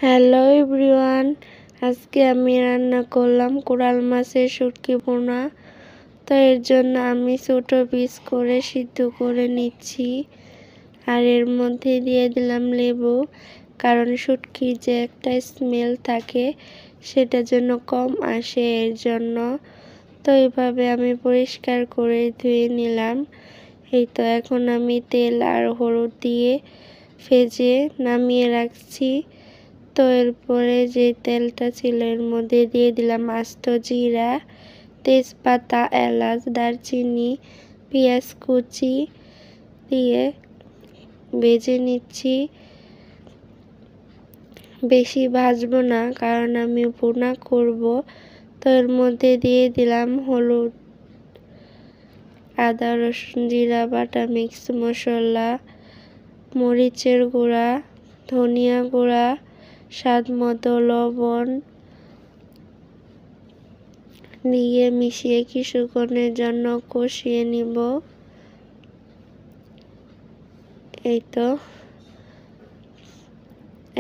Hello everyone, আজকে আমি রান্না করলাম কোরাল মাছের শুটকি ভুনা। তো এর জন্য আমি ছোট পিস করে সিদ্ধ করে নিচ্ছি, আর এর মধ্যে দিয়ে দিলাম লেবু, কারণ শুটকির যে একটা স্মেল থাকে সেটা যেন কম আসে এর জন্য। তো এইভাবে আমি পরিষ্কার করে ধুয়ে নিলাম। এই তো এখন আমি তেল আর হলুদ দিয়ে ভেজে নামিয়ে রাখছি। তো এরপরে যে তেলটা ছিল এর মধ্যে দিয়ে দিলাম আস্ত জিরা, তেজপাতা, এলাচ, দারচিনি, পেঁয়াজ কুচি দিয়ে ভেজে নিচ্ছি। বেশি ভাজবো না, কারণ আমি ভুনা করব। তো এর মধ্যে দিয়ে দিলাম হলুদ, আদা রসুন জিরা বাটা, মিক্স মশলা, মরিচের গুঁড়া, ধনিয়া গুঁড়া, স্বাদ মতো লবণ দিয়ে মিশিয়ে কিছুক্ষণের জন্য কষিয়ে নিব। এই তো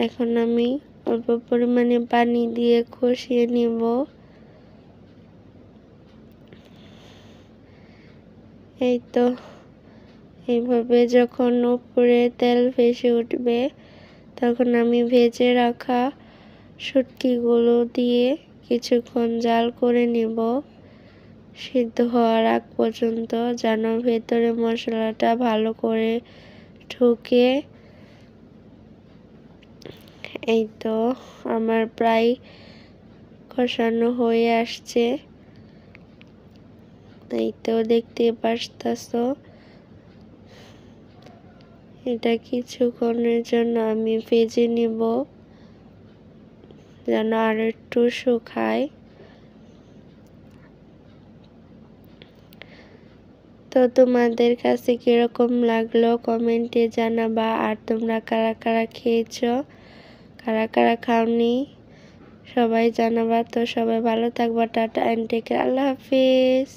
এখন আমি অল্প পরিমাণে পানি দিয়ে কষিয়ে নিব। এই তো এইভাবে যখন উপরে তেল ভেসে উঠবে তখন আমি ভেজে রাখা শুটকিগুলো দিয়ে কিছুক্ষণ জাল করে নিব, সিদ্ধ হওয়ার আগ পর্যন্ত, যেন ভেতরে মশলাটা ভালো করে ঢুকে। এই তো আমার প্রায় কষানো হয়ে আসছে। এই তো দেখতে পারতাছো, এটা কিছুক্ষণের জন্য আমি ভেজে নিব যেন আর একটু শুকায়। তো তোমাদের কাছে কিরকম লাগলো কমেন্টে জানাবা। আর তোমরা কারা কারা খেয়েছো, কারা কারা খাওনি সবাই জানাবা। তো সবাই ভালো থাকবা, টাটা এন্ড টেক কেয়ার, আল্লাহ হাফিজ।